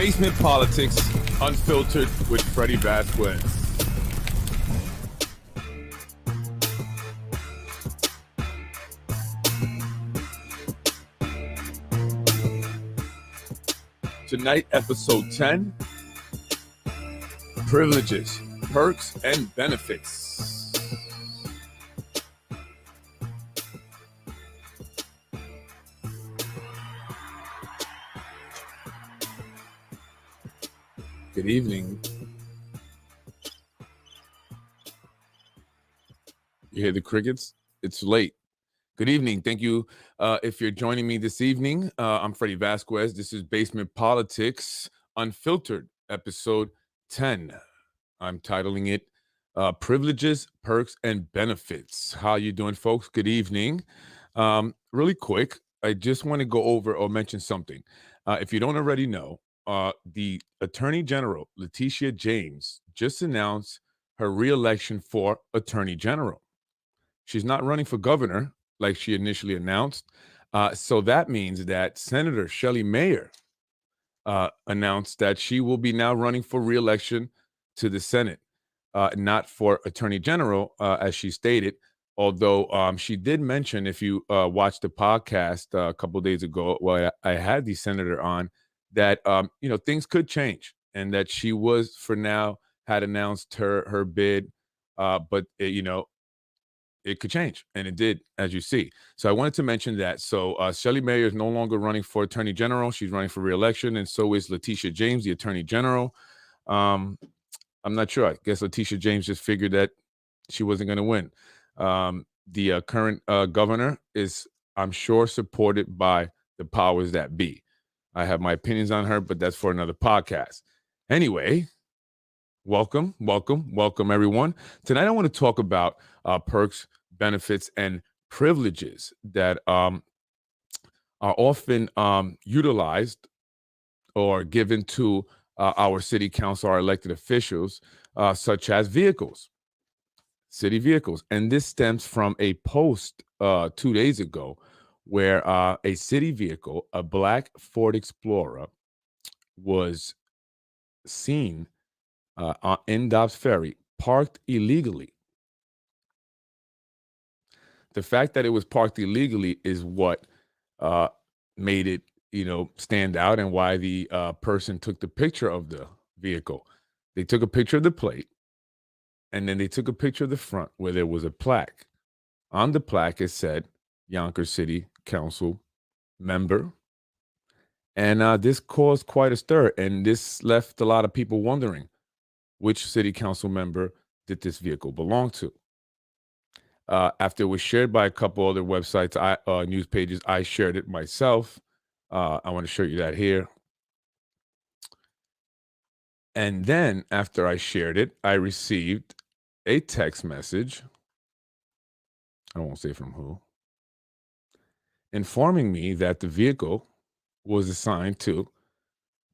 Basement Politics, Unfiltered with Freddy Vazquez. Tonight, episode 10, Privileges, Perks, and Benefits. Good evening. You hear the crickets? It's late. Good evening. Thank you. If you're joining me this evening, I'm Freddy Vazquez. This is Basement Politics Unfiltered, episode 10. I'm titling it Privileges, Perks, and Benefits. How you doing, folks? Good evening. Really quick, I just want to go over or mention something. If you don't already know, the Attorney General, Letitia James, just announced her reelection for Attorney General. She's not running for governor like she initially announced. So that means that Senator Shelley Mayer announced that she will be now running for reelection to the Senate, not for Attorney General, as she stated. Although she did mention, if you watched the podcast a couple of days ago, well, I had the senator on, that things could change, and that she was, for now, had announced her bid, but it could change, and it did, as you see. So I wanted to mention that. So Shelley Mayer is no longer running for Attorney General. She's running for re-election, and so is Letitia James, the Attorney General. I'm not sure. I guess Letitia James just figured that she wasn't going to win. The current governor is, I'm sure, supported by the powers that be. I have my opinions on her, but that's for another podcast. Anyway, welcome, everyone. Tonight I want to talk about perks, benefits, and privileges that are often utilized or given to our city council, our elected officials, such as vehicles, city vehicles. And this stems from a post 2 days ago where a city vehicle, a black Ford Explorer, was seen in Dobbs Ferry, parked illegally. The fact that it was parked illegally is what made it, stand out, and why the person took the picture of the vehicle. They took a picture of the plate, and then they took a picture of the front where there was a plaque. On the plaque, it said Yonkers City Council member. And this caused quite a stir, and this left a lot of people wondering, which city council member did this vehicle belong to? After it was shared by a couple other websites, news pages, I shared it myself. I want to show you that here. And then after I shared it, I received a text message. I won't say from who, informing me that the vehicle was assigned to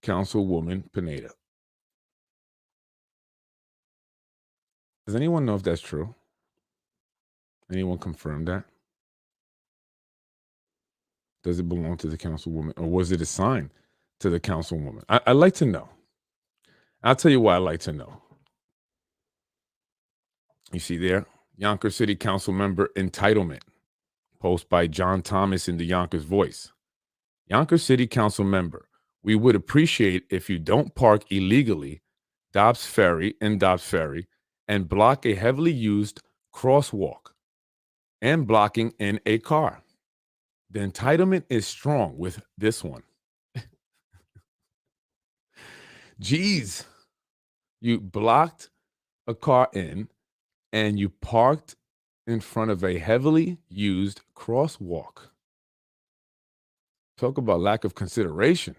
Councilwoman Pineda. Does anyone know if that's true? Anyone confirm that? Does it belong to the councilwoman, or was it assigned to the councilwoman? I'd like to know. I'll tell you why I'd like to know. You see there, Yonkers City Council member entitlement, post by John Thomas in the Yonkers Voice. Yonkers City Council member, we would appreciate if you don't park illegally Dobbs Ferry and block a heavily used crosswalk and blocking in a car. The entitlement is strong with this one. Geez, you blocked a car in and you parked in front of a heavily used crosswalk. Talk about lack of consideration.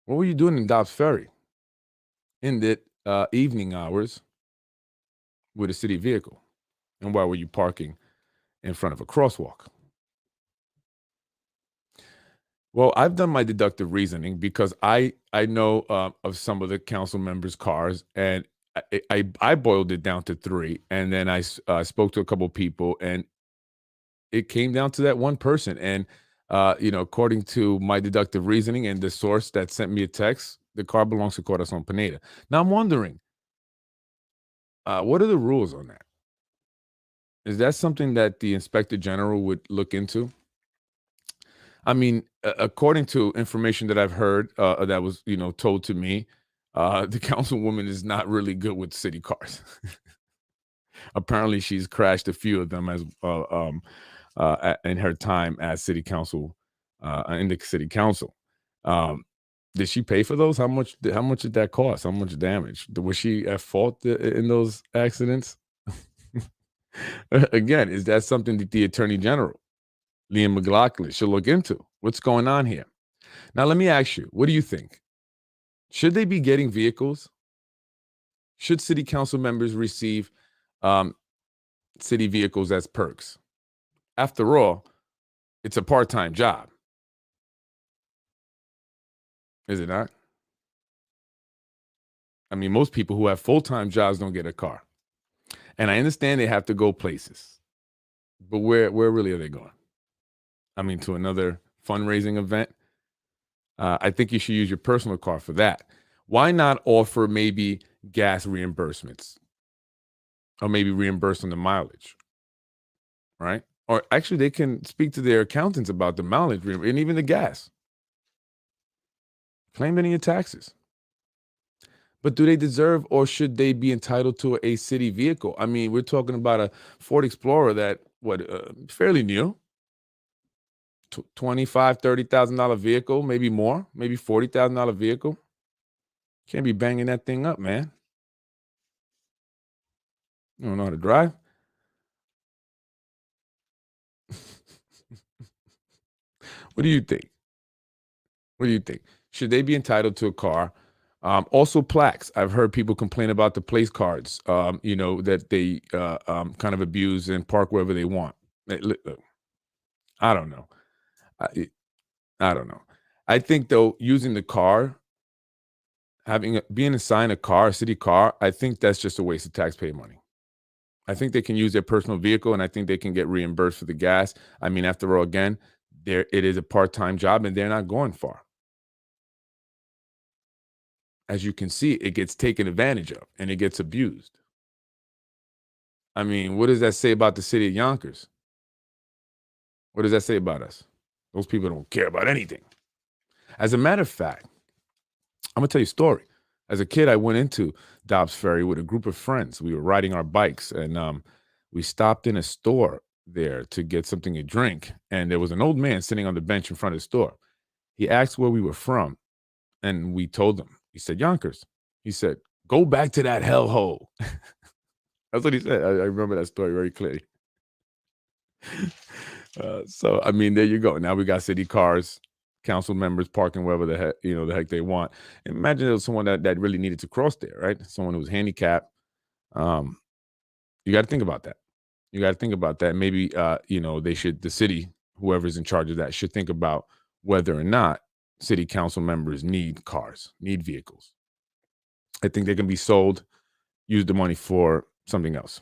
What were you doing in Dobbs Ferry in the evening hours with a city vehicle? And why were you parking in front of a crosswalk? Well, I've done my deductive reasoning because I know of some of the council members' cars, and I boiled it down to 3, and then I spoke to a couple of people, and it came down to that one person. And According to my deductive reasoning and the source that sent me a text, the car belongs to Corazon Pineda. Now I'm wondering, what are the rules on that? Is that something that the inspector general would look into? I mean, according to information that I've heard, that was told to me, the councilwoman is not really good with city cars. Apparently, she's crashed a few of them as in her time as city council, in the city council. Um, did she pay for those? How much did that cost? How much damage? Was she at fault in those accidents? Again, is that something that the attorney general, Liam McLaughlin, should look into? What's going on here? Now, let me ask you, what do you think? Should they be getting vehicles? Should city council members receive um, city vehicles as perks? After all, it's a part-time job, is it not? I mean, most people who have full-time jobs don't get a car. And I understand they have to go places, but where really are they going? I mean, to another fundraising event? I think you should use your personal car for that. Why not offer maybe gas reimbursements or maybe reimburse on the mileage, right? Or actually, they can speak to their accountants about the mileage and even the gas. Claim it in your taxes. But do they deserve or should they be entitled to a city vehicle? I mean, we're talking about a Ford Explorer that fairly new, $25,000-$30,000 vehicle, maybe more, maybe $40,000 vehicle. Can't be banging that thing up, man. You don't know how to drive. What do you think? What do you think? Should they be entitled to a car? Also, plaques. I've heard people complain about the place cards, that they kind of abuse and park wherever they want. Look, I don't know. I don't know. I think though, using the car, being assigned a car, a city car, I think that's just a waste of taxpayer money. I think they can use their personal vehicle, and I think they can get reimbursed for the gas. I mean, after all, again, it is a part-time job, and they're not going far. As you can see, it gets taken advantage of, and it gets abused. I mean, what does that say about the city of Yonkers? What does that say about us? Those people don't care about anything. As a matter of fact, I'm gonna tell you a story. As a kid, I went into Dobbs Ferry with a group of friends. We were riding our bikes, and we stopped in a store there to get something to drink. And there was an old man sitting on the bench in front of the store. He asked where we were from, and we told him. He said, Yonkers. He said, go back to that hellhole. That's what he said. I remember that story very clearly. So, I mean, there you go. Now we got city cars, council members parking wherever the heck they want. Imagine it was someone that really needed to cross there, right? Someone who was handicapped. You got to think about that. You got to think about that. Maybe, the city, whoever's in charge of that, should think about whether or not city council members need cars, need vehicles. I think they can be sold, use the money for something else.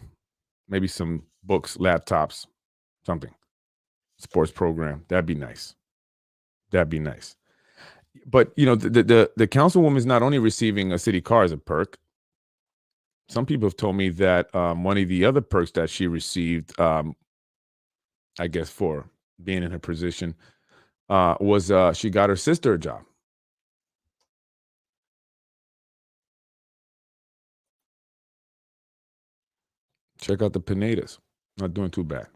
Maybe some books, laptops, something. Sports program. That'd be nice. That'd be nice. But the councilwoman is not only receiving a city car as a perk. Some people have told me that one of the other perks that she received, I guess for being in her position, was she got her sister a job. Check out the Pinedas. Not doing too bad.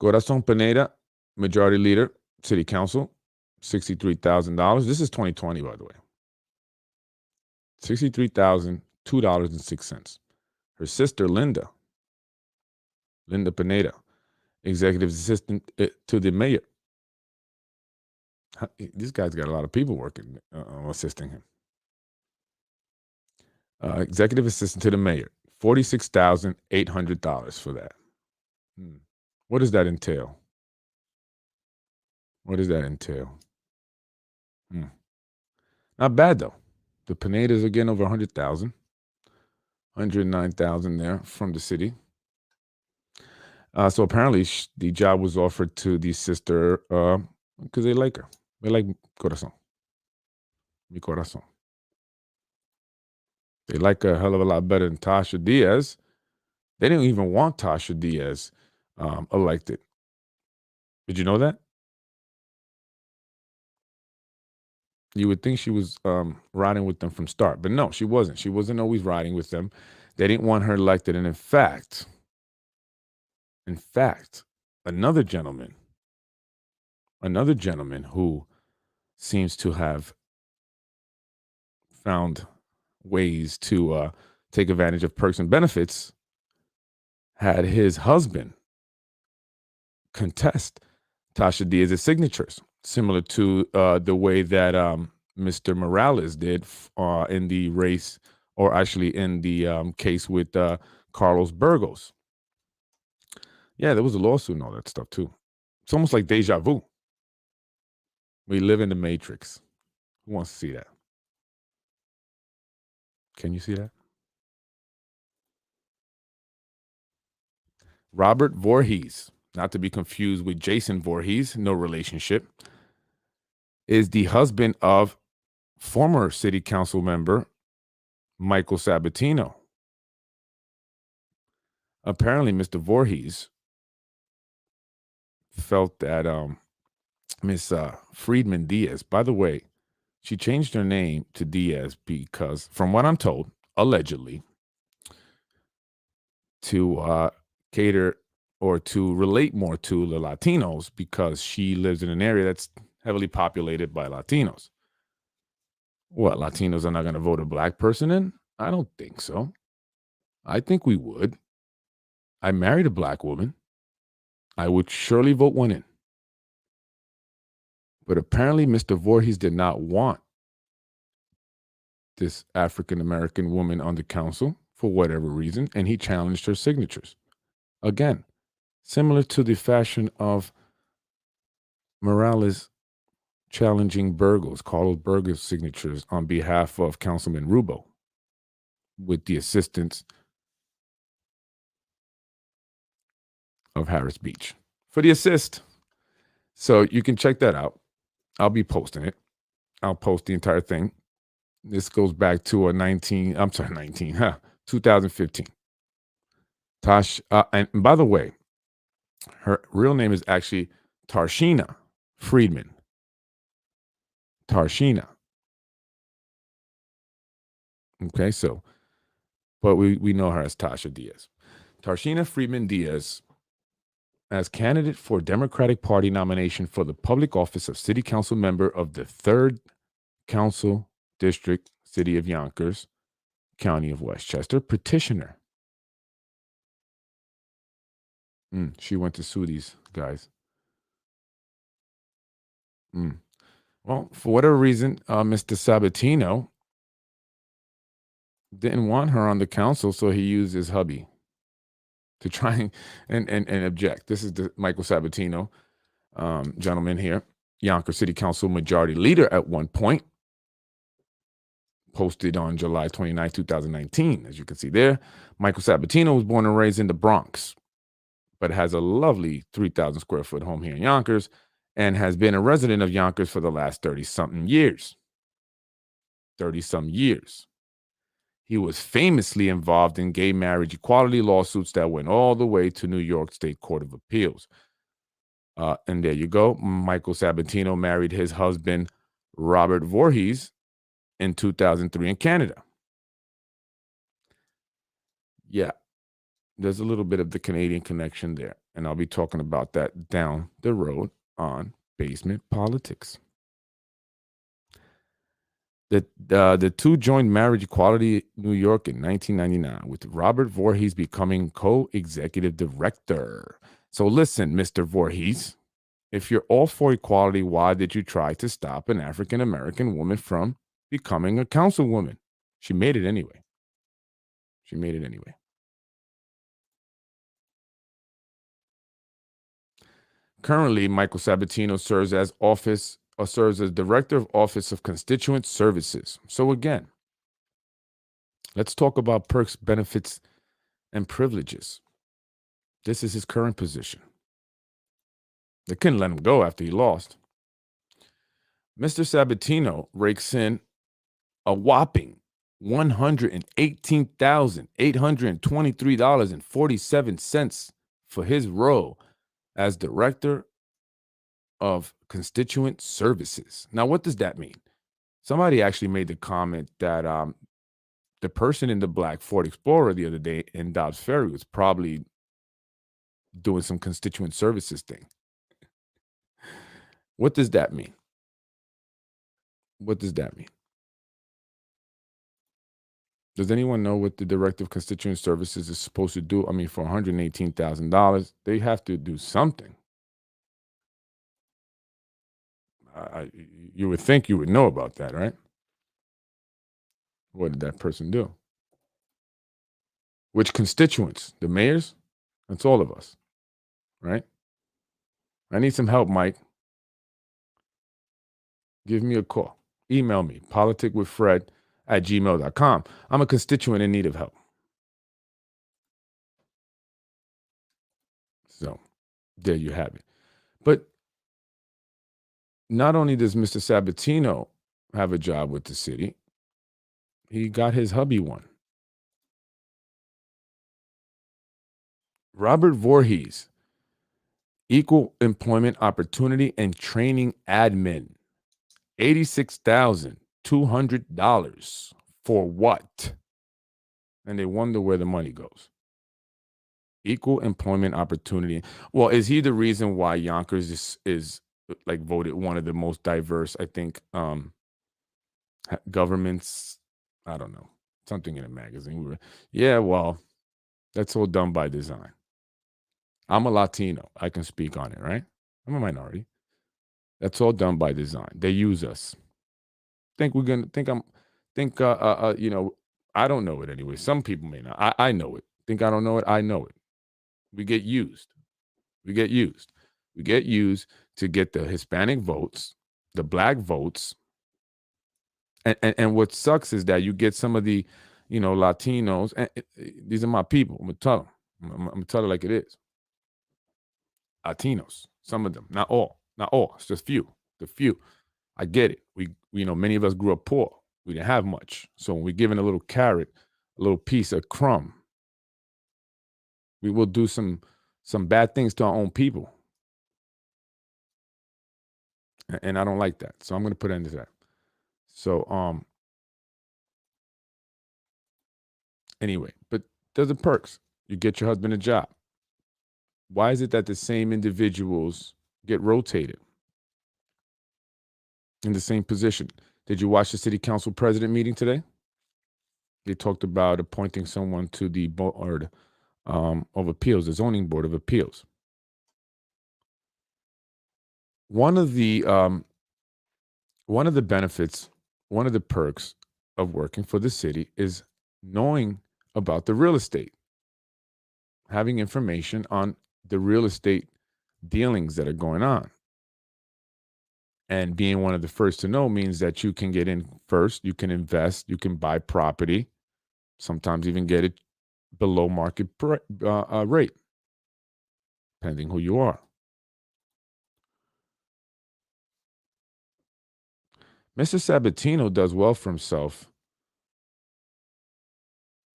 Corazon Pineda, majority leader, city council, $63,000. This is 2020, by the way. $63,002.06. Her sister, Linda Pineda, executive assistant to the mayor. This guy's got a lot of people working, assisting him. Executive assistant to the mayor, $46,800 for that. What does that entail? What does that entail? Not bad though. The Pinedas are getting over 100,000, 109,000 there from the city. So apparently, the job was offered to the sister because they like her. They like corazon, mi corazon. They like her a hell of a lot better than Tasha Diaz. They didn't even want Tasha Diaz elected. Did you know that? You would think she was riding with them from start, but no, she wasn't. She wasn't always riding with them. They didn't want her elected, and in fact, another gentleman, another gentleman who seems to have found ways to take advantage of perks and benefits, had his husband contest Tasha Diaz's signatures, similar to the way that Mr. Morales did in the race, or actually in the case with Carlos Burgos. Yeah, there was a lawsuit and all that stuff too. It's almost like deja vu. We live in the Matrix. Who wants to see that? Can you see that? Robert Voorhees, not to be confused with Jason Voorhees, no relationship, is the husband of former city council member Michael Sabatino. Apparently, Mr. Voorhees felt that Miss Friedman Diaz, by the way, she changed her name to Diaz because, from what I'm told, allegedly, to cater or to relate more to the Latinos because she lives in an area that's heavily populated by Latinos. What, Latinos are not going to vote a black person in? I don't think so. I think we would. I married a black woman. I would surely vote one in. But apparently, Mr. Voorhees did not want this African American woman on the council for whatever reason, and he challenged her signatures. Again, similar to the fashion of Morales challenging Carlos Burgos' signatures on behalf of Councilman Rubo with the assistance of Harris Beach for the assist. So you can check that out. I'll be posting it. I'll post the entire thing. This goes back to 2015. Tosh, and by the way, her real name is actually Tarshina Friedman. Tarshina. Okay, so, but we know her as Tasha Diaz. Tarshina Friedman Diaz, as candidate for Democratic Party nomination for the public office of City Council member of the 3rd Council District, City of Yonkers, County of Westchester, petitioner. She went to sue these guys. Well, for whatever reason, Mr. Sabatino didn't want her on the council, so he used his hubby to try and object. This is the Michael Sabatino gentleman here, Yonkers City Council majority leader at one point, posted on July 29, 2019. As you can see there, Michael Sabatino was born and raised in the Bronx, but has a lovely 3,000 square foot home here in Yonkers and has been a resident of Yonkers for the last 30-something years. 30-some years. He was famously involved in gay marriage equality lawsuits that went all the way to New York State Court of Appeals. And there you go. Michael Sabatino married his husband, Robert Voorhees, in 2003 in Canada. Yeah, there's a little bit of the Canadian connection there. And I'll be talking about that down the road on Basement Politics. The two joined Marriage Equality New York in 1999, with Robert Voorhees becoming co-executive director. So listen, Mr. Voorhees, if you're all for equality, why did you try to stop an African-American woman from becoming a councilwoman? She made it anyway. Currently, Michael Sabatino serves as Director of Office of Constituent Services. So again, let's talk about perks, benefits, and privileges. This is his current position. They couldn't let him go after he lost. Mr. Sabatino rakes in a whopping $118,823.47 for his role as director of constituent services. Now, what does that mean? Somebody actually made the comment that the person in the black Ford Explorer the other day in Dobbs Ferry was probably doing some constituent services thing. What does that mean? What does that mean? Does anyone know what the director of constituent services is supposed to do? I mean, for $118,000, they have to do something. You would think you would know about that, right? What did that person do? Which constituents? The mayors? That's all of us, right? I need some help, Mike. Give me a call. Email me, politicwithfred@gmail.com. I'm a constituent in need of help. So there you have it. But not only does Mr. Sabatino have a job with the city, he got his hubby one. Robert Voorhees, Equal Employment Opportunity and Training Admin, $86,200 for what? And they wonder where the money goes. Equal employment opportunity. Well, is he the reason why Yonkers is like voted one of the most diverse, I think, governments? I don't know. Something in a magazine. Yeah, well, that's all done by design. I'm a Latino. I can speak on it, right? I'm a minority. That's all done by design. They use us. I don't know it anyway. Some people may not. I know it. Think I don't know it? I know it. We get used. We get used. We get used to get the Hispanic votes, the black votes. And what sucks is that you get some of the, Latinos. And these are my people. I'm gonna tell them. I'm gonna tell it like it is. Latinos, some of them, not all. It's just few. The few. I get it. Many of us grew up poor. We didn't have much. So when we're given a little carrot, a little piece of crumb, we will do some bad things to our own people. And I don't like that. So I'm going to put an end to that. So anyway, but there's the perks. You get your husband a job. Why is it that the same individuals get rotated in the same position? Did you watch the city council president meeting today? They talked about appointing someone to the board of appeals, the zoning board of appeals. One of the benefits, one of the perks of working for the city is knowing about the real estate, having information on the real estate dealings that are going on. And being one of the first to know means that you can get in first, you can invest, you can buy property, sometimes even get it below market rate, depending who you are. Mr. Sabatino does well for himself,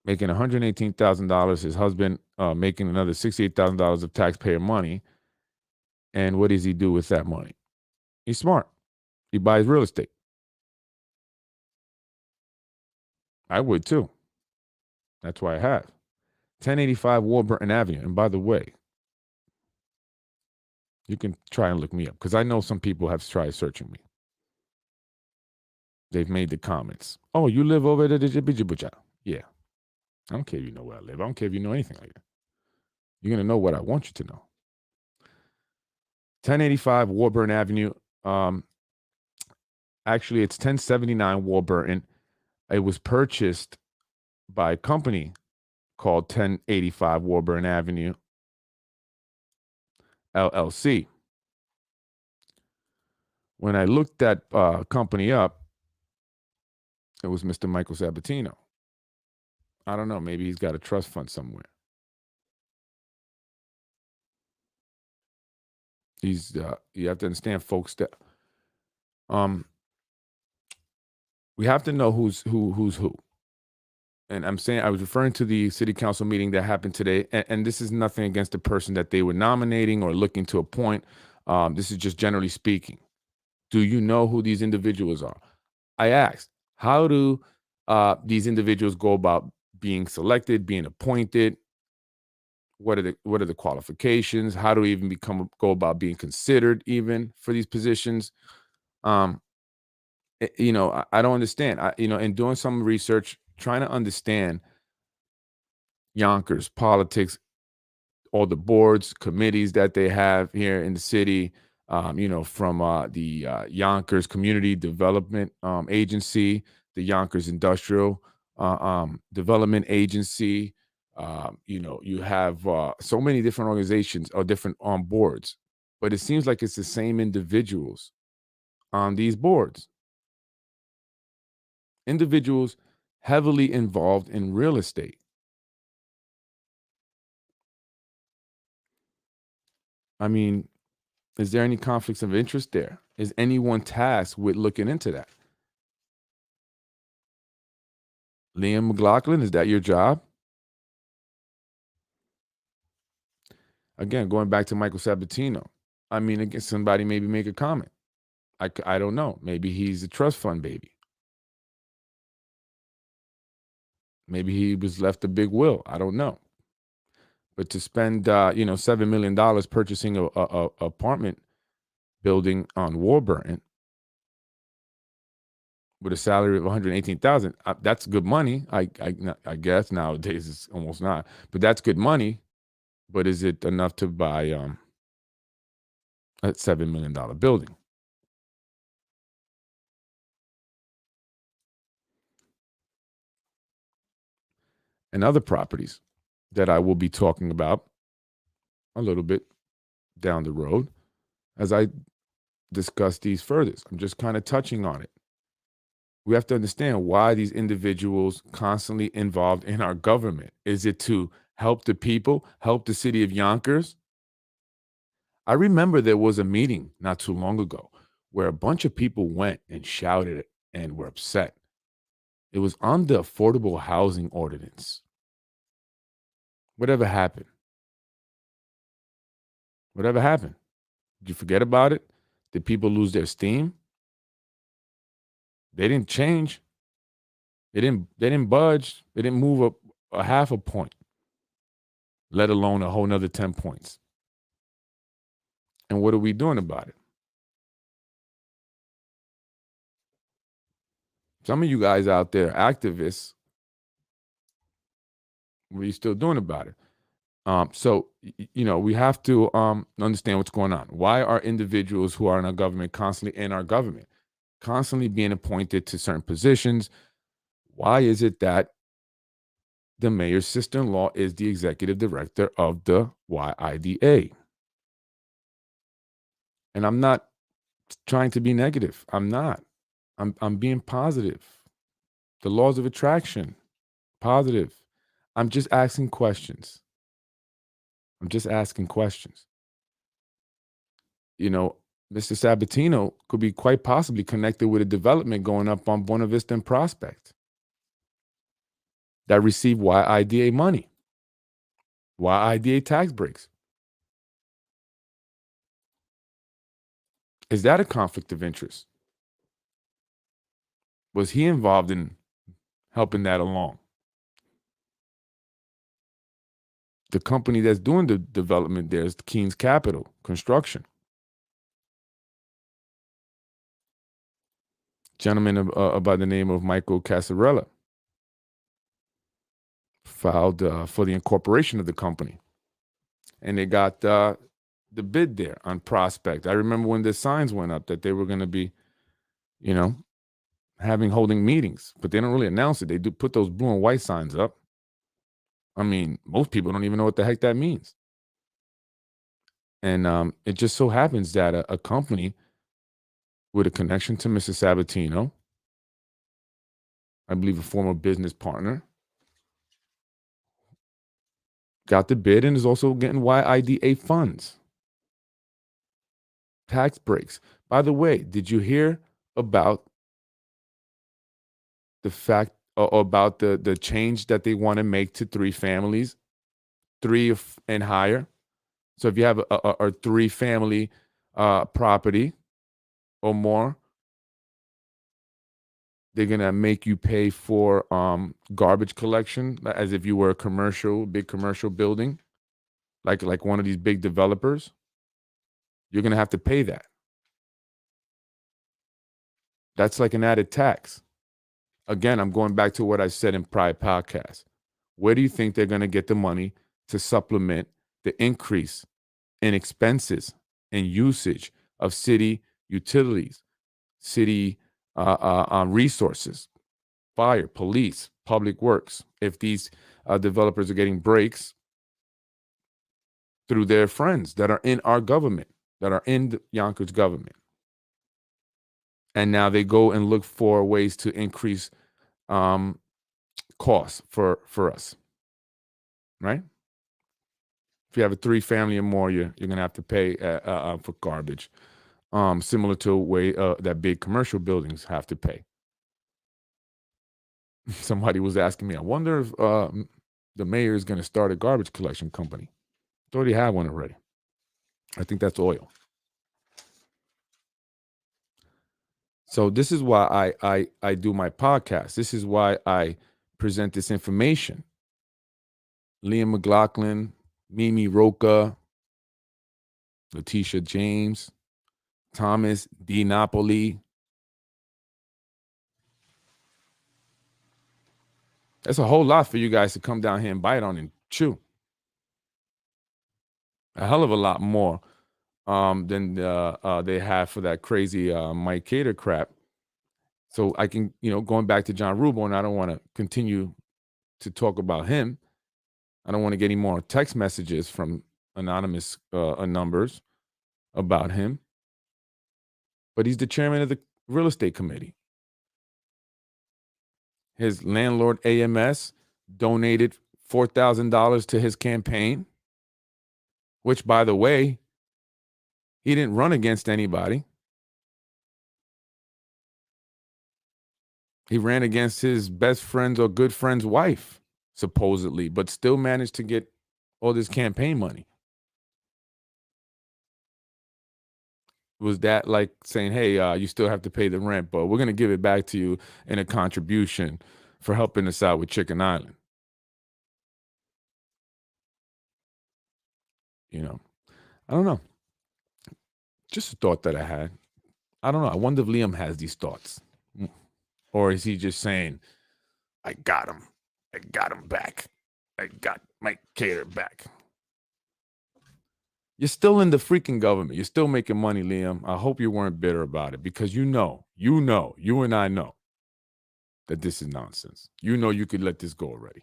making $118,000. His husband making another $68,000 of taxpayer money. And what does he do with that money? He's smart. He buys real estate. I would too. That's why I have 1085 Warburton Avenue. And by the way, you can try and look me up because I know some people have tried searching me. They've made the comments. Oh, you live over there? Yeah. I don't care if you know where I live. I don't care if you know anything like that. You're going to know what I want you to know. 1085 Warburton Avenue. Actually, it's 1079 Warburton. It was purchased by a company called 1085 Warburton Avenue, LLC. When I looked that company up, it was Mr. Michael Sabatino. I don't know. Maybe he's got a trust fund somewhere. You have to understand, folks, that um, we have to know who's who. And I'm saying I was referring to the city council meeting that happened today, and this is nothing against the person that they were nominating or looking to appoint. This is just generally speaking. Do you know who these individuals are? I asked, how do these individuals go about being selected, being appointed? What are the qualifications? How do we even go about being considered even for these positions? Um, I don't understand. In doing some research, trying to understand Yonkers politics, all the boards, committees that they have here in the city, from the Yonkers Community Development Agency, the Yonkers Industrial Development Agency. You have so many different organizations or different boards, but it seems like it's the same individuals on these boards, individuals heavily involved in real estate. I mean, is there any conflicts of interest there? Is anyone tasked with looking into that? Liam McLaughlin, is that your job? Again, going back to Michael Sabatino. I mean, again, somebody maybe make a comment. I don't know. Maybe he's a trust fund baby. Maybe he was left a big will. I don't know. But to spend, $7 million purchasing a apartment building on Warburton with a salary of 118,000, that's good money. I guess nowadays it's almost not, but that's good money. But is it enough to buy a $7 million building? And other properties that I will be talking about a little bit down the road as I discuss these further. I'm just kind of touching on it. We have to understand why these individuals constantly involved in our government. Is it to help the people, help the city of Yonkers? I remember there was a meeting not too long ago where a bunch of people went and shouted and were upset. It was on the affordable housing ordinance. Whatever happened? Whatever happened? Did you forget about it? Did people lose their steam? They didn't change. They didn't budge. They didn't move up a half a point, let alone a whole nother 10 points. And what are we doing about it? Some of you guys out there, activists, what are you still doing about it? We have to understand what's going on. Why are individuals who are in our government constantly in our government, constantly being appointed to certain positions? Why is it that the mayor's sister-in-law is the executive director of the YIDA? And I'm not trying to be negative. I'm not. I'm being positive. The laws of attraction, positive. I'm just asking questions. I'm just asking questions. You know, Mr. Sabatino could be quite possibly connected with a development going up on Buena Vista and Prospect that receive YIDA money, YIDA tax breaks. Is that a conflict of interest? Was he involved in helping that along? The company that's doing the development there is Keen's Capital Construction. Gentleman by the name of Michael Casarella filed for the incorporation of the company. And they got the bid there on Prospect. I remember when the signs went up that they were going to be, holding meetings, but they don't really announce it. They do put those blue and white signs up. I mean, most people don't even know what the heck that means. And it just so happens that a company with a connection to Mr. Sabatino, I believe a former business partner, got the bid and is also getting YIDA funds. Tax breaks. By the way, did you hear about the fact about the change that they want to make to three families, and higher? So if you have a three family property or more, they're gonna make you pay for garbage collection as if you were a big commercial building, like one of these big developers. You're gonna have to pay that. That's like an added tax. Again, I'm going back to what I said in prior podcasts. Where do you think they're gonna get the money to supplement the increase in expenses and usage of city utilities, city resources, fire, police, public works, if these developers are getting breaks through their friends that are in our government, that are in the Yonkers government? And now they go and look for ways to increase costs for us, right? If you have a three family or more, you're going to have to pay for garbage, similar to the way that big commercial buildings have to pay. Somebody was asking me, I wonder if the mayor is going to start a garbage collection company. They already have one already. I think that's oil. So this is why I do my podcast. This is why I present this information. Liam McLaughlin, Mimi Roca, Letitia James, Thomas D. Napoli. That's a whole lot for you guys to come down here and bite on and chew. A hell of a lot more than they have for that crazy Mike Cater crap. So I can, going back to John Rubel, and I don't want to continue to talk about him. I don't want to get any more text messages from anonymous numbers about him. But he's the chairman of the real estate committee. His landlord, AMS, donated $4,000 to his campaign, which, by the way, he didn't run against anybody. He ran against his best friend's or good friend's wife, supposedly, but still managed to get all this campaign money. Was that like saying, hey, you still have to pay the rent, but we're going to give it back to you in a contribution for helping us out with Chicken Island? I don't know. Just a thought that I had. I don't know. I wonder if Liam has these thoughts. Or is he just saying, I got him. I got him back. I got Mike Cater back. You're still in the freaking government. You're still making money, Liam. I hope you weren't bitter about it, because you and I know that this is nonsense. You could let this go already.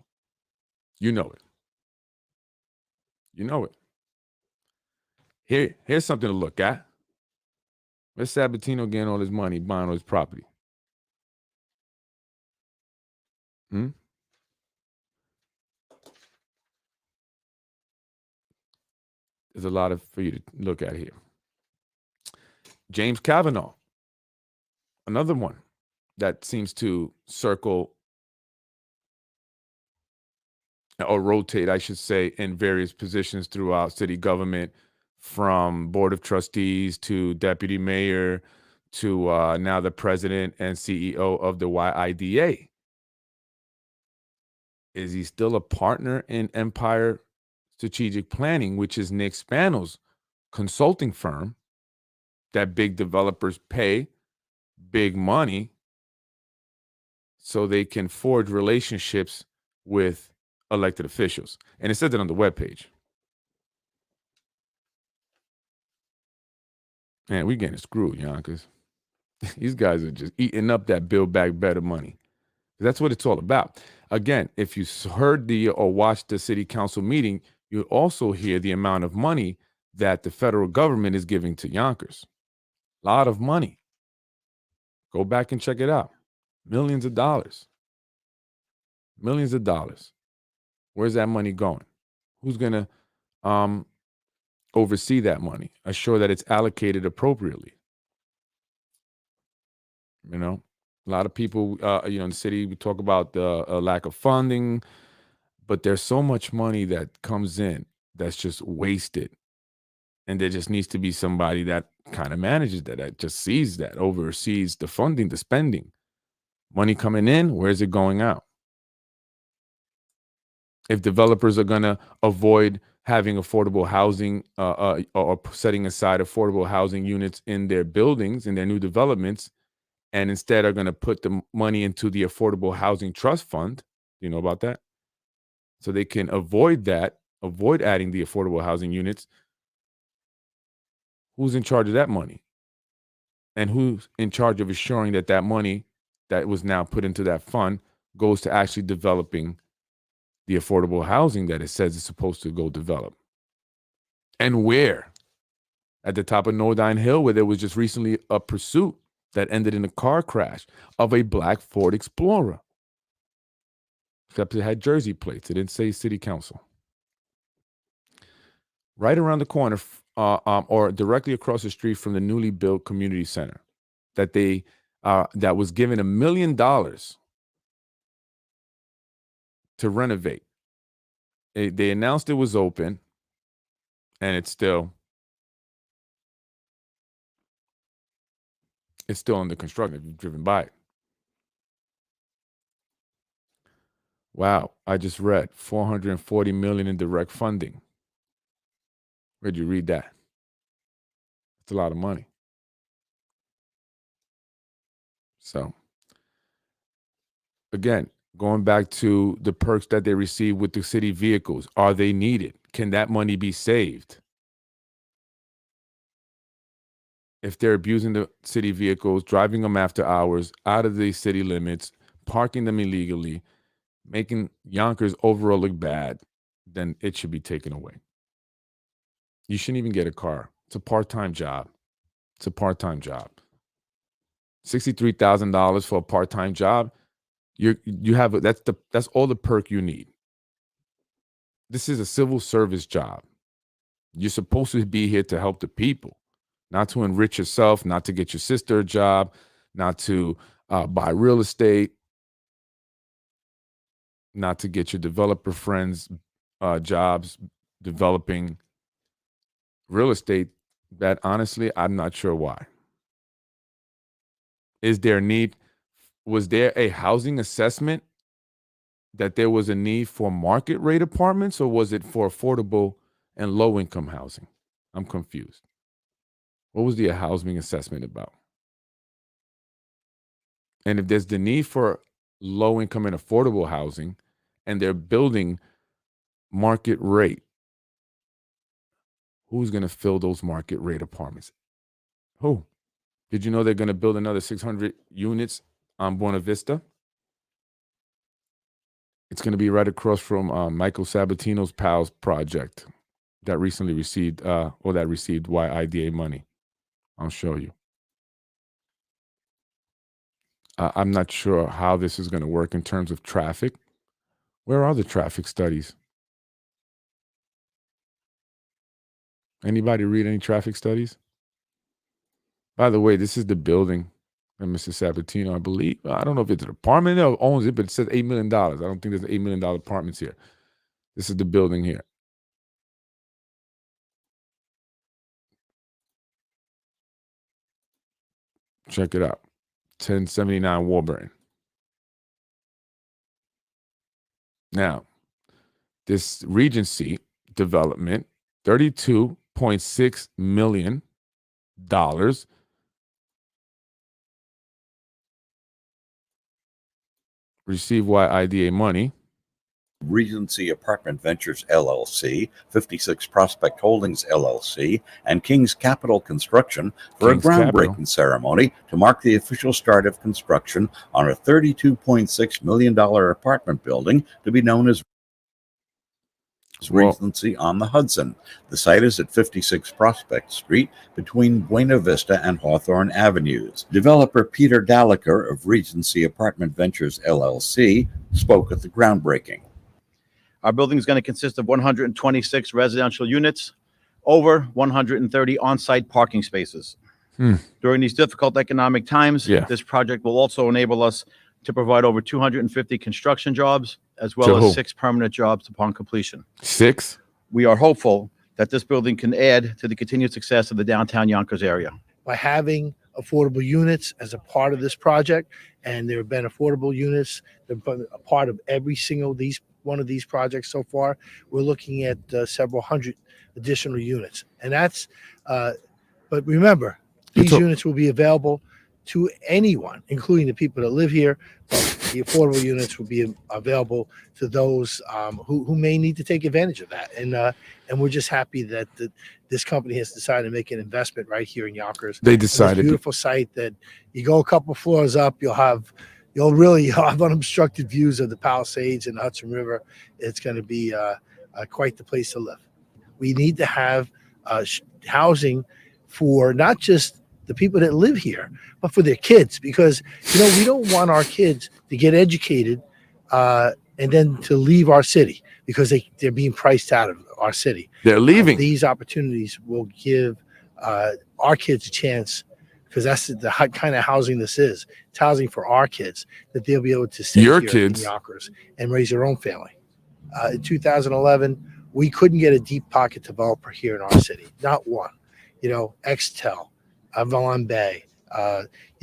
You know it. You know it. Here's something to look at. Where's Sabatino getting all his money, buying all his property? There's a lot for you to look at here. James Kavanaugh, another one that seems to circle or rotate, I should say, in various positions throughout city government, from board of trustees to deputy mayor to now the president and CEO of the YIDA. Is he still a partner in Empire Strategic Planning, which is Nick Spano's consulting firm that big developers pay big money so they can forge relationships with elected officials? And it says it on the webpage. Man, we getting screwed, Yonkers. These guys are just eating up that Build Back Better money. That's what it's all about. Again, if you heard or watched the city council meeting, you'll also hear the amount of money that the federal government is giving to Yonkers. A lot of money. Go back and check it out. Millions of dollars. Millions of dollars. Where's that money going? Who's going to oversee that money, assure that it's allocated appropriately. You know, a lot of people, in the city, we talk about the lack of funding, but there's so much money that comes in that's just wasted. And there just needs to be somebody that kind of manages that just sees that, oversees the funding, the spending. Money coming in, where's it going out? If developers are going to avoid having affordable housing or setting aside affordable housing units in their buildings, in their new developments, and instead are going to put the money into the Affordable Housing Trust Fund, do you know about that? So they can avoid adding the affordable housing units. Who's in charge of that money? And who's in charge of assuring that that money that was now put into that fund goes to actually developing the affordable housing that it says it's supposed to go develop? And where? At the top of Nordine Hill, where there was just recently a pursuit that ended in a car crash of a black Ford Explorer. Except it had Jersey plates. It didn't say city council. Right around the corner, or directly across the street from the newly built community center, that was given $1 million to renovate. They announced it was open, and it's still under construction. If you've driven by it. Wow, I just read $440 million in direct funding. Where'd you read that? It's a lot of money. So, again, going back to the perks that they receive with the city vehicles, are they needed? Can that money be saved? If they're abusing the city vehicles, driving them after hours, out of the city limits, parking them illegally, making Yonkers overall look bad, then it should be taken away. You shouldn't even get a car. It's a part-time job. $63,000 for a part-time job. That's all the perk you need. This is a civil service job. You're supposed to be here to help the people, not to enrich yourself, not to get your sister a job, not to buy real estate, not to get your developer friends jobs developing real estate. That honestly, I'm not sure why. Is there a need? Was there a housing assessment that there was a need for market rate apartments, or was it for affordable and low income housing? I'm confused. What was the housing assessment about? And if there's the need for low income and affordable housing, and they're building market rate, who's going to fill those market rate apartments? Who? Did you know they're going to build another 600 units on Buena Vista? It's going to be right across from Michael Sabatino's pals project that recently received YIDA money. I'll show you. I'm not sure how this is going to work in terms of traffic. Where are the traffic studies? Anybody read any traffic studies? By the way, this is the building that Mr. Sabatino, I believe. I don't know if it's an apartment that owns it, but it says $8 million. I don't think there's $8 million apartments here. This is the building here. Check it out. 1079 Warburton. Now, this Regency development, $32.6 million. Receive YIDA money. Regency Apartment Ventures LLC, 56 Prospect Holdings LLC, and King's Capital Construction for King's a groundbreaking Capital ceremony to mark the official start of construction on a $32.6 million apartment building to be known as Regency on the Hudson. The site is at 56 Prospect Street between Buena Vista and Hawthorne Avenues. Developer Peter Dallaker of Regency Apartment Ventures LLC spoke at the groundbreaking. Our building is going to consist of 126 residential units over 130 on-site parking spaces. Hmm. During these difficult economic times, Yeah. this project will also enable us to provide over 250 construction jobs as well To as who? 6 permanent jobs upon completion. 6? We are hopeful that this building can add to the continued success of the downtown Yonkers area. By having affordable units as a part of this project, and there have been affordable units that have been a part of every single one of these projects so far. We're looking at several hundred additional units, and that's. But remember, these units will be available to anyone, including the people that live here. But the affordable units will be available to those who may need to take advantage of that. And we're just happy that this company has decided to make an investment right here in Yonkers. They On this decided. beautiful site that you go a couple floors up, you'll have unobstructed views of the Palisades and the Hudson River. It's going to be quite the place to live. We need to have housing for not just the people that live here, but for their kids, because we don't want our kids to get educated and then to leave our city because they're being priced out of our city. They're leaving. These opportunities will give our kids a chance, because that's the kind of housing this is. It's housing for our kids, that they'll be able to stay Your here kids. in Yonkers and raise their own family. In 2011, we couldn't get a deep pocket developer here in our city, not one. Extel, Avalon Bay,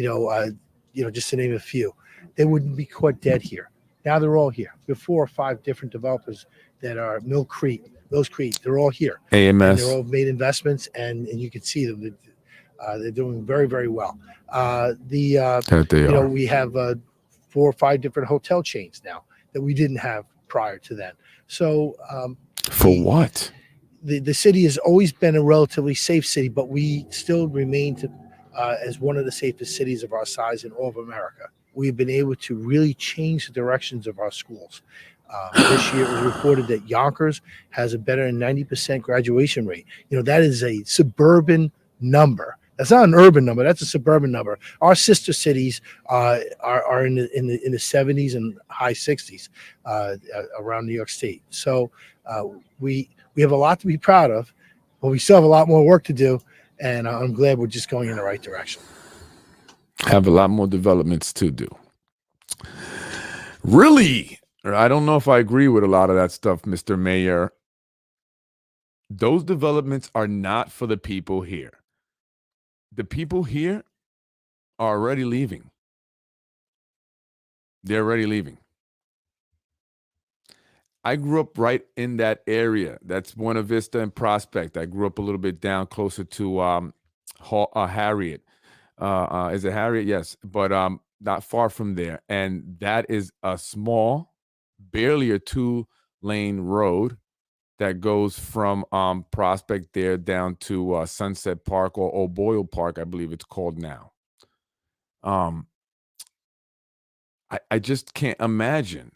just to name a few. They wouldn't be caught dead here. Now they're all here. We have 4 or 5 different developers that are Mill Creek, Mills Creek. They're all here. And AMS. they're all made investments, and you can see them. They're doing very, very well. That they are. We have 4 or 5 different hotel chains now that we didn't have prior to then. So For what? the city has always been a relatively safe city, but we still remain as one of the safest cities of our size in all of America. We've been able to really change the directions of our schools. This year it was reported that Yonkers has a better than 90% graduation rate. That is a suburban number. That's not an urban number. That's a suburban number. Our sister cities are in the 70s and high 60s around New York State. So we have a lot to be proud of, but we still have a lot more work to do. And I'm glad we're just going in the right direction. Have a lot more developments to do. Really? I don't know if I agree with a lot of that stuff, Mr. Mayor. Those developments are not for the people here. The people here are already leaving. They're already leaving. I grew up right in that area. That's Buena Vista and Prospect. I grew up a little bit down closer to Harriet. Is it Harriet? Yes. But not far from there. And that is a small, barely a 2-lane road that goes from Prospect there down to Sunset Park, or O'Boyle Park, I believe it's called now. I just can't imagine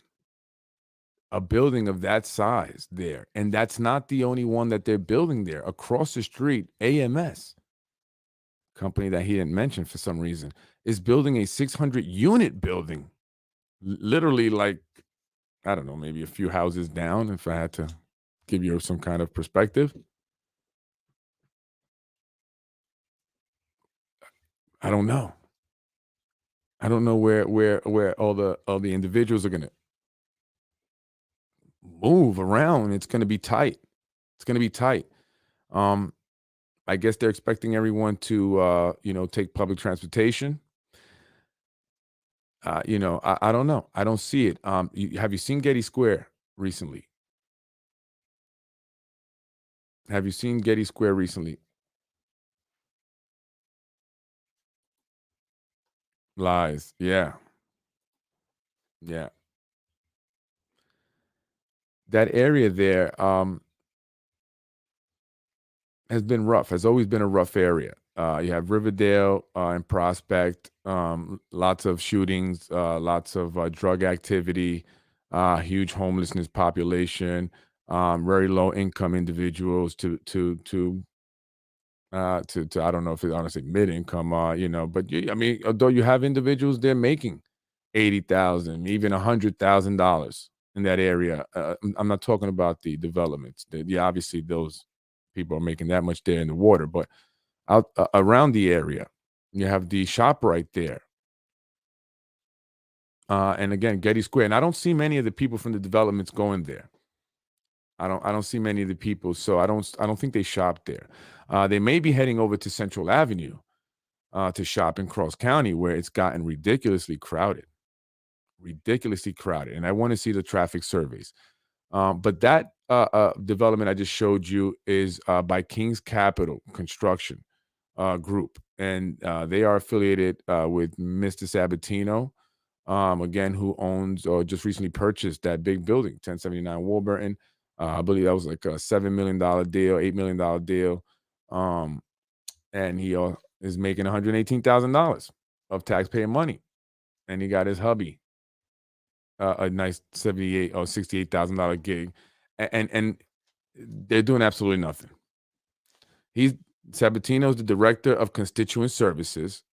a building of that size there. And that's not the only one that they're building there. Across the street, AMS, company that he didn't mention for some reason, is building a 600-unit building. Literally, like, I don't know, maybe a few houses down, if I had to give you some kind of perspective. I don't know. I don't know where all the individuals are going to move around. It's going to be tight. It's going to be tight. I guess they're expecting everyone to, take public transportation. I don't know. I don't see it. Have you seen Getty Square recently? Have you seen Getty Square recently? Lies. Yeah. Yeah. That area there has been rough, has always been a rough area. You have Riverdale and Prospect, lots of shootings, lots of drug activity, huge homelessness population, very low income individuals to I don't know if it's honestly mid income, but although you have individuals they're making $80,000, even $100,000 in that area. I'm not talking about the developments. Obviously those people are making that much there in the water. But out around the area, you have the shop right there. And again, Getty Square. And I don't see many of the people from the developments going there. I don't see many of the people, so I don't think they shop there. They may be heading over to Central Avenue to shop in Cross County, where it's gotten ridiculously crowded, and I want to see the traffic surveys. But that development I just showed you is by King's Capital Construction Group, and they are affiliated with Mr. Sabatino, again, who owns or just recently purchased that big building, 1079 Warburton. I believe that was like a $7 million deal, $8 million deal. And he is making $118,000 of taxpayer money. And he got his hubby a nice $78,000 or $68,000 gig. And they're doing absolutely nothing. Sabatino's the director of constituent services,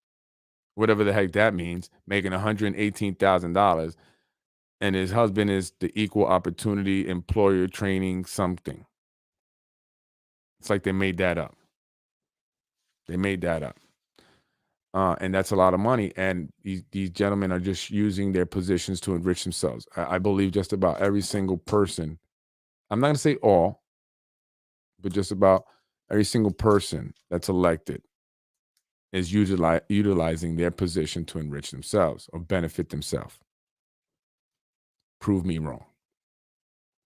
whatever the heck that means, making $118,000. And his husband is the equal opportunity employer training something. It's like they made that up. And that's a lot of money. And these gentlemen are just using their positions to enrich themselves. I believe just about every single person, I'm not going to say all, but just about every single person that's elected is utilizing their position to enrich themselves or benefit themselves. Prove me wrong.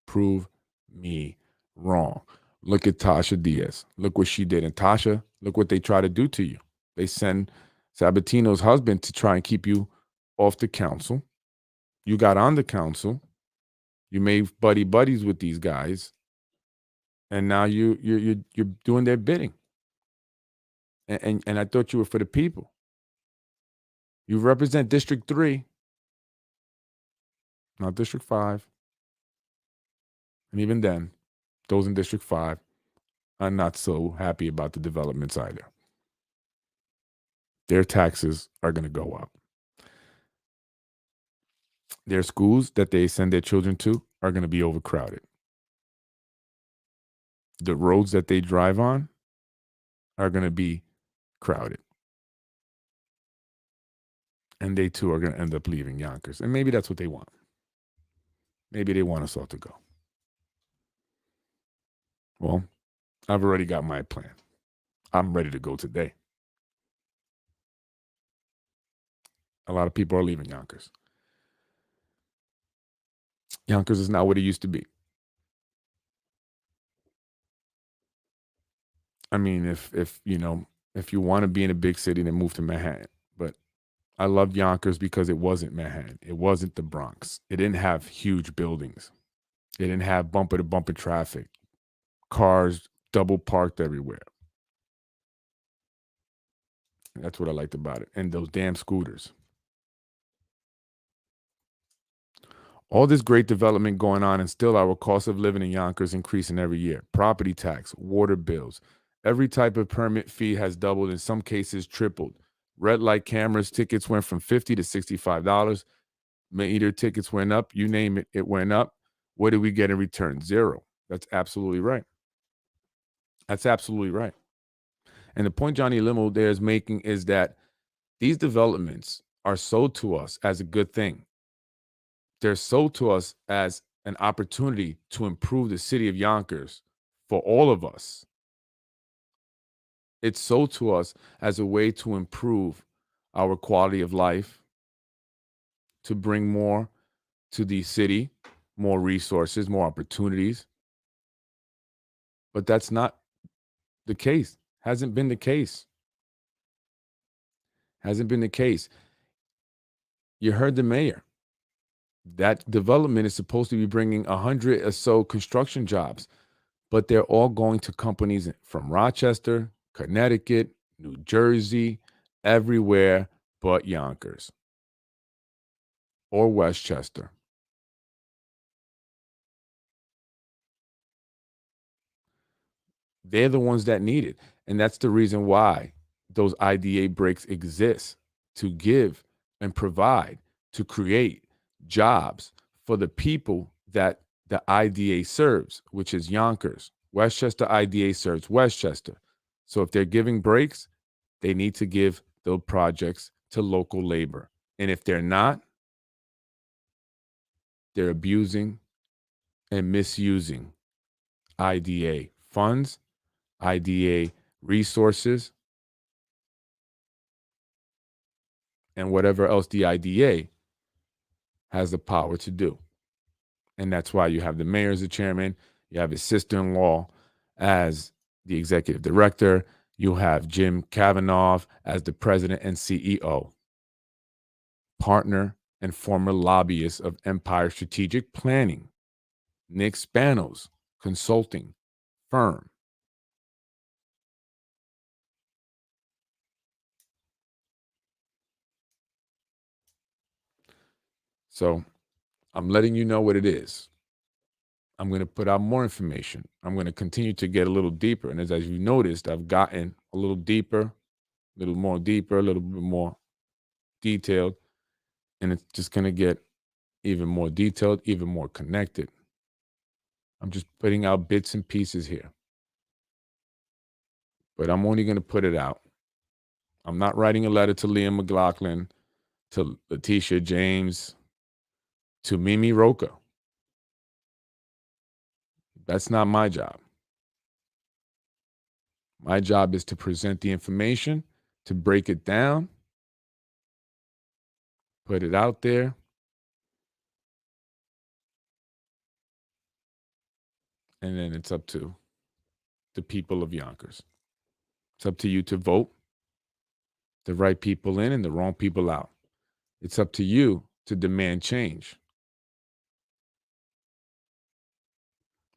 Prove me wrong. Look at Tasha Diaz. Look what she did. And Tasha, look what they try to do to you. They send Sabatino's husband to try and keep you off the council. You got on the council. You made buddies with these guys. And now you're doing their bidding. And I thought you were for the people. You represent District 3, not District 5. And even then, those in District 5 are not so happy about the developments either. Their taxes are going to go up. Their schools that they send their children to are going to be overcrowded. The roads that they drive on are going to be crowded. And they too are going to end up leaving Yonkers. And maybe that's what they want. Maybe they want us all to go. Well, I've already got my plan. I'm ready to go today. A lot of people are leaving Yonkers. Yonkers is not what it used to be. I mean, if you want to be in a big city, then move to Manhattan. But I loved Yonkers because it wasn't Manhattan. It wasn't the Bronx. It didn't have huge buildings. It didn't have bumper-to-bumper traffic. Cars double parked everywhere. That's what I liked about it. And those damn scooters. All this great development going on, and still our cost of living in Yonkers increasing every year. Property tax, water bills. Every type of permit fee has doubled, in some cases tripled. Red light cameras tickets went from $50 to $65. Meter tickets went up. You name it, it went up. What did we get in return? Zero. That's absolutely right. That's absolutely right. And the point Johnny Limo there is making is that these developments are sold to us as a good thing. They're sold to us as an opportunity to improve the city of Yonkers for all of us. It's sold to us as a way to improve our quality of life, to bring more to the city, more resources, more opportunities. But that's not the case. Hasn't been the case. Hasn't been the case. You heard the mayor. That development is supposed to be bringing 100 or so construction jobs, but they're all going to companies from Rochester, Connecticut, New Jersey, everywhere but Yonkers or Westchester. They're the ones that need it. And that's the reason why those IDA breaks exist, to give and provide, to create jobs for the people that the IDA serves, which is Yonkers, Westchester IDA serves Westchester. So if they're giving breaks, they need to give those projects to local labor. And if they're not, they're abusing and misusing IDA funds, IDA resources, and whatever else the IDA has the power to do. And that's why you have the mayor as the chairman, you have his sister-in-law as the executive director, you have Jim Kavanaugh as the president and CEO, partner and former lobbyist of Empire Strategic Planning, Nick Spanos consulting firm. So I'm letting you know what it is. I'm going to put out more information. I'm going to continue to get a little deeper. And as you noticed, I've gotten a little deeper, a little more deeper, a little bit more detailed. And it's just going to get even more detailed, even more connected. I'm just putting out bits and pieces here. But I'm only going to put it out. I'm not writing a letter to Liam McLaughlin, to Letitia James, to Mimi Roca. That's not my job. My job is to present the information, to break it down, put it out there, and then it's up to the people of Yonkers. It's up to you to vote the right people in and the wrong people out. It's up to you to demand change.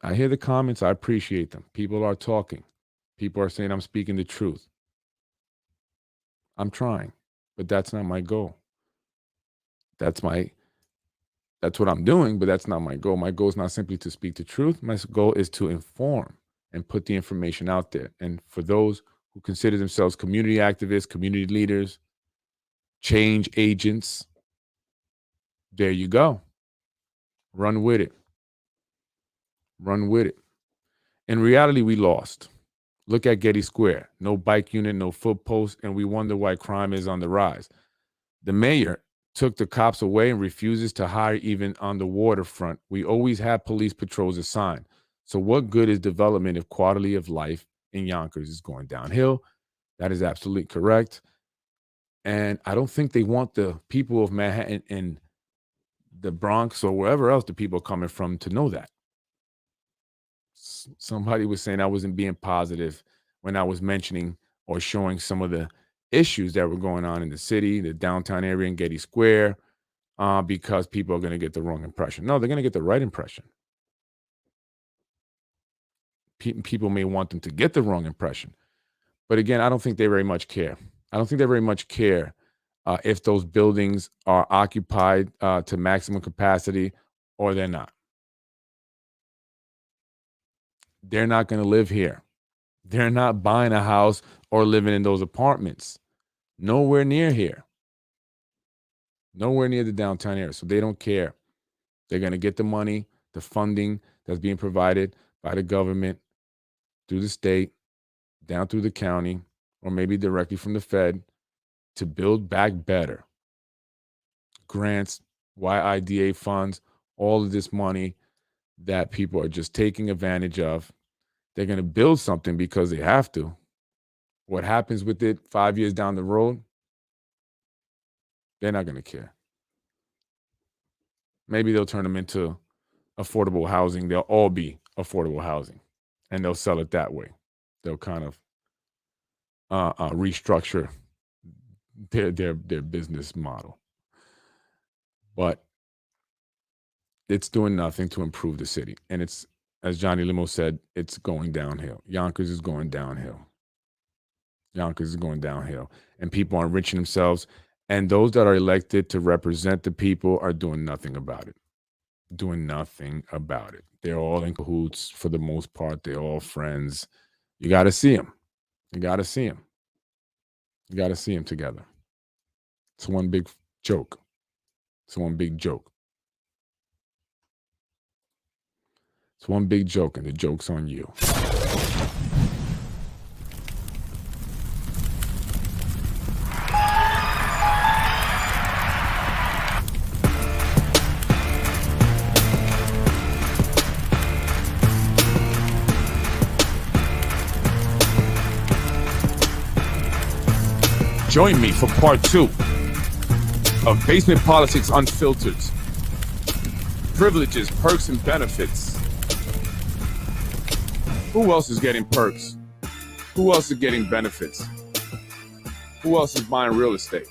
I hear the comments. I appreciate them. People are talking. People are saying I'm speaking the truth. I'm trying, but that's not my goal. That's what I'm doing, but that's not my goal. My goal is not simply to speak the truth. My goal is to inform and put the information out there. And for those who consider themselves community activists, community leaders, change agents, there you go. Run with it. Run with it. In reality, we lost. Look at Getty Square. No bike unit, no foot post, and we wonder why crime is on the rise. The mayor took the cops away and refuses to hire even on the waterfront. We always have police patrols assigned. So what good is development if quality of life in Yonkers is going downhill? That is absolutely correct. And I don't think they want the people of Manhattan and the Bronx or wherever else the people are coming from to know that. Somebody was saying I wasn't being positive when I was mentioning or showing some of the issues that were going on in the city, the downtown area in Getty Square, because people are going to get the wrong impression. No, they're going to get the right impression. People may want them to get the wrong impression. But again, I don't think they very much care. I don't think they very much care if those buildings are occupied to maximum capacity or they're not. They're not going to live here. They're not buying a house or living in those apartments. Nowhere near here. Nowhere near the downtown area. So they don't care. They're going to get the money, the funding that's being provided by the government through the state, down through the county, or maybe directly from the Fed to build back better. Grants, YIDA funds, all of this money that people are just taking advantage of. They're going to build something because they have to. What happens with it 5 years down the road, they're not going to care. Maybe they'll turn them into affordable housing. They'll all be affordable housing, and they'll sell it that way. They'll kind of restructure their business model. But it's doing nothing to improve the city. And it's, as Johnny Limo said, it's going downhill. Yonkers is going downhill. Yonkers is going downhill. And people are enriching themselves. And those that are elected to represent the people are doing nothing about it. Doing nothing about it. They're all in cahoots for the most part. They're all friends. You got to see them. You got to see them. You got to see them together. It's one big joke. It's one big joke. It's one big joke, and the joke's on you. Join me for part 2 of Basement Politics Unfiltered. Privileges, perks, and benefits. Who else is getting perks? Who else is getting benefits? Who else is buying real estate?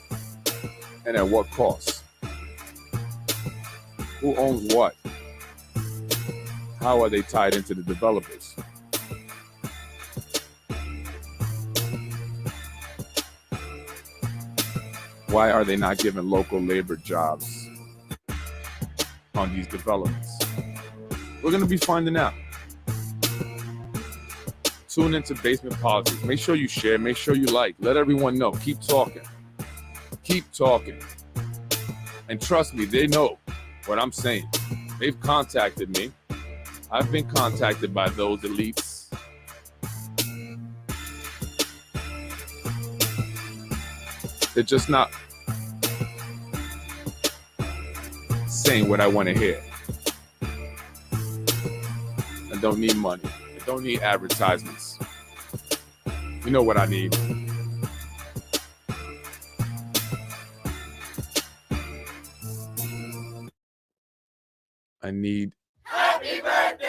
And at what cost? Who owns what? How are they tied into the developers? Why are they not giving local labor jobs on these developments? We're going to be finding out. Tune into Basement Politics. Make sure you share. Make sure you like. Let everyone know. Keep talking. Keep talking. And trust me, they know what I'm saying. They've contacted me. I've been contacted by those elites. They're just not saying what I want to hear. I don't need money. I don't need advertisements. You know what I need. I need Happy birthday!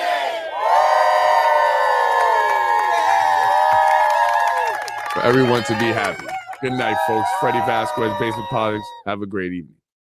for everyone to be happy. Good night, folks. Freddy Vazquez, Basement Politics. Have a great evening.